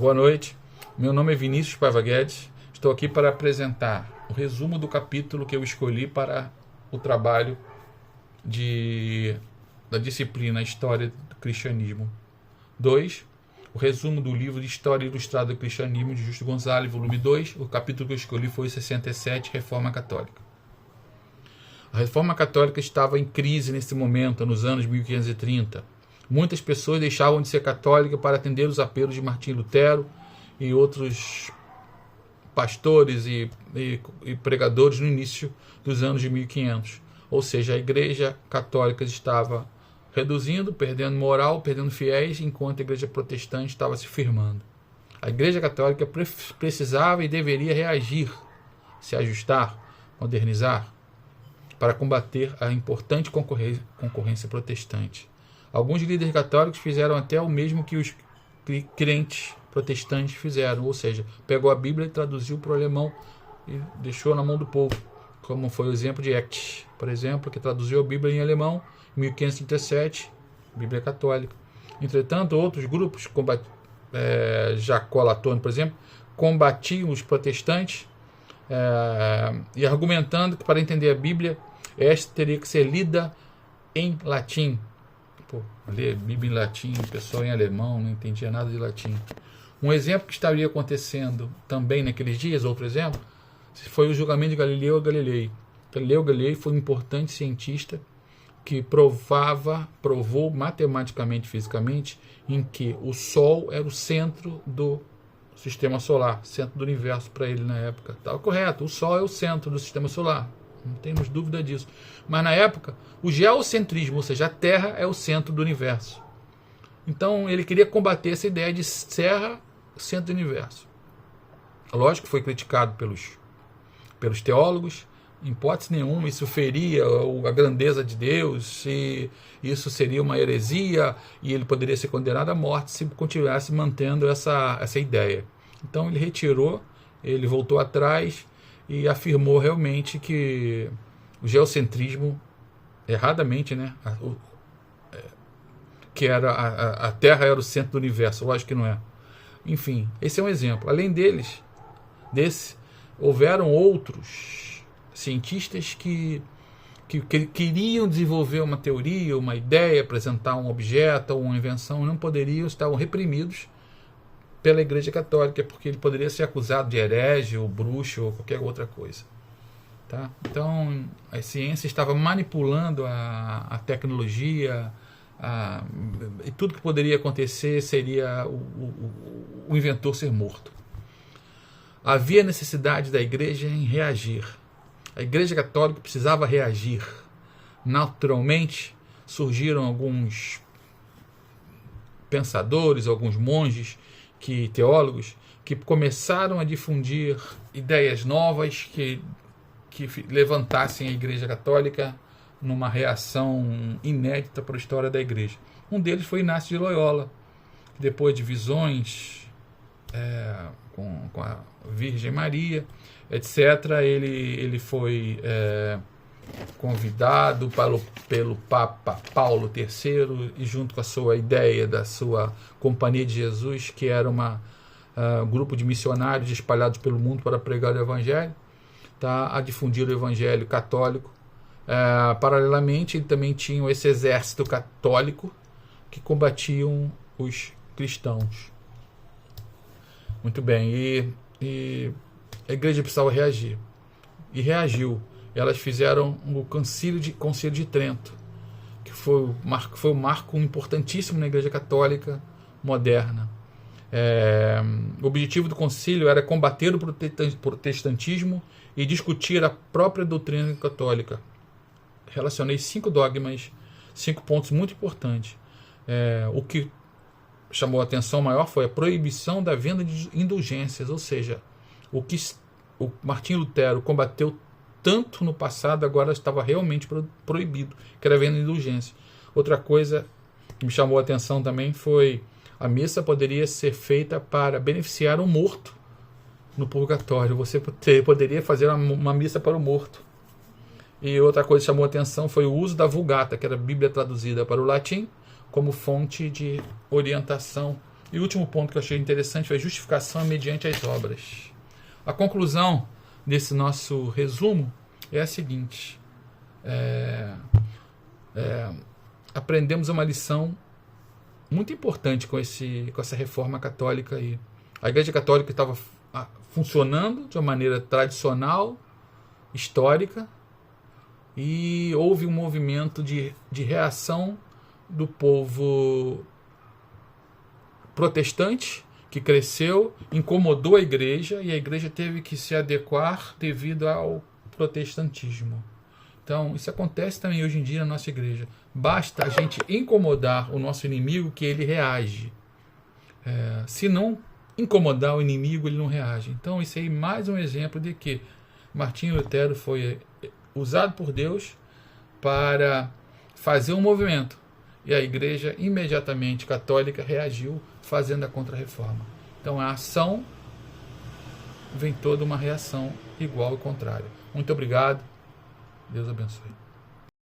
Boa noite, meu nome é Vinícius Paiva Guedes, estou aqui para apresentar o resumo do capítulo que eu escolhi para o trabalho da disciplina História do Cristianismo 2, o resumo do livro de História Ilustrada do Cristianismo de Justo Gonzalez, volume 2, o capítulo que eu escolhi foi 67, Reforma Católica. A Reforma Católica estava em crise nesse momento, nos anos 1530. Muitas pessoas deixavam de ser católicas para atender os apelos de Martim Lutero e outros pastores e pregadores no início dos anos de 1500. Ou seja, a Igreja Católica estava reduzindo, perdendo moral, perdendo fiéis, enquanto a Igreja Protestante estava se firmando. A Igreja Católica precisava e deveria reagir, se ajustar, modernizar, para combater a importante concorrência protestante. Alguns líderes católicos fizeram até o mesmo que os crentes protestantes fizeram, ou seja, pegou a Bíblia e traduziu para o alemão e deixou na mão do povo, como foi o exemplo de Eck, por exemplo, que traduziu a Bíblia em alemão em 1537, Bíblia Católica. Entretanto, outros grupos, Jacó Latone, por exemplo, combatiam os protestantes e argumentando que para entender a Bíblia, esta teria que ser lida em latim. Ler Bíblia em latim, o pessoal em alemão não entendia nada de latim. Um exemplo que estaria acontecendo também naqueles dias, outro exemplo, foi o julgamento de Galileu Galilei. Galileu Galilei foi um importante cientista que provou matematicamente e fisicamente em que o Sol era o centro do sistema solar, centro do universo para ele na época. Estava correto, o Sol é o centro do sistema solar. Não temos dúvida disso. Mas na época, o geocentrismo, ou seja, a Terra é o centro do universo. Então ele queria combater essa ideia de Terra, centro do universo. Lógico que foi criticado pelos teólogos, em hipótese nenhuma, isso feria a grandeza de Deus, e isso seria uma heresia, e ele poderia ser condenado à morte se continuasse mantendo essa ideia. Então ele retirou, ele voltou atrás e afirmou realmente que o geocentrismo, erradamente, né, que a Terra era o centro do universo. Lógico que não é. Enfim, esse é um exemplo. Além desse, houveram outros cientistas que queriam desenvolver uma teoria, uma ideia, apresentar um objeto ou uma invenção, não poderiam, estavam reprimidos pela Igreja Católica, porque ele poderia ser acusado de herege, ou bruxo, ou qualquer outra coisa. Tá? Então, a ciência estava manipulando a tecnologia, e tudo que poderia acontecer seria o inventor ser morto. Havia necessidade da Igreja em reagir. A Igreja Católica precisava reagir. Naturalmente, surgiram alguns pensadores, alguns monges, teólogos, que começaram a difundir ideias novas que levantassem a Igreja Católica numa reação inédita para a história da Igreja. Um deles foi Inácio de Loyola, que depois de visões com a Virgem Maria, etc., ele foi convidado pelo Papa Paulo III, e junto com a sua ideia da sua Companhia de Jesus, que era um grupo de missionários espalhados pelo mundo para pregar o Evangelho, tá, a difundir o Evangelho católico. Paralelamente, ele também tinha esse exército católico que combatiam os cristãos. Muito bem, e a igreja precisava reagir. E reagiu. Elas fizeram o Concílio de Trento, que foi um marco importantíssimo na Igreja Católica moderna. O objetivo do concílio era combater o protestantismo e discutir a própria doutrina católica. Relacionei 5 dogmas, 5 pontos muito importantes. O que chamou a atenção maior foi a proibição da venda de indulgências, ou seja, o que o Martim Lutero combateu tanto no passado, agora estava realmente proibido, que era a venda de indulgência. Outra coisa que me chamou a atenção também foi a missa poderia ser feita para beneficiar um morto no purgatório. Você poderia fazer uma missa para o morto. E outra coisa que chamou a atenção foi o uso da Vulgata, que era a Bíblia traduzida para o latim, como fonte de orientação E o último ponto que eu achei interessante foi a justificação mediante as obras. A conclusão desse nosso resumo é a seguinte: aprendemos uma lição muito importante com essa reforma católica aí. A Igreja Católica estava funcionando de uma maneira tradicional, histórica, e houve um movimento de reação do povo protestante, que cresceu, incomodou a igreja, e a igreja teve que se adequar devido ao protestantismo. Então, isso acontece também hoje em dia na nossa igreja. Basta a gente incomodar o nosso inimigo que ele reage. Se não incomodar o inimigo, ele não reage. Então, isso aí é mais um exemplo de que Martinho Lutero foi usado por Deus para fazer um movimento. E a igreja imediatamente católica reagiu fazendo a contra-reforma. Então, a ação vem toda uma reação igual e contrária. Muito obrigado. Deus abençoe.